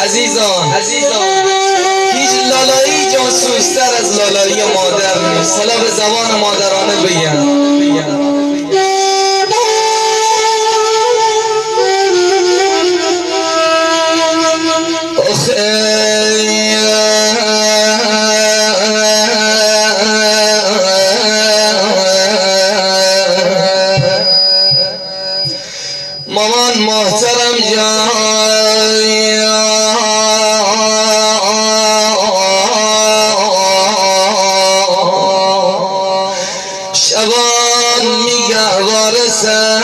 عزیزان هیچ لالایی جاسوستر از لالایی مادر نیست. حالا به زبان مادرانه بگم. مامان محترم جان، شبان میگه وارسن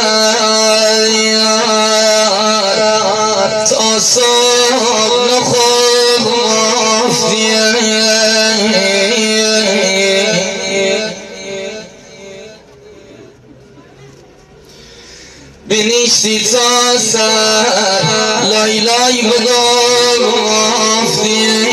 تا صبح نخوب مافیه بنیشتی تا سر لای لای بگو مافیه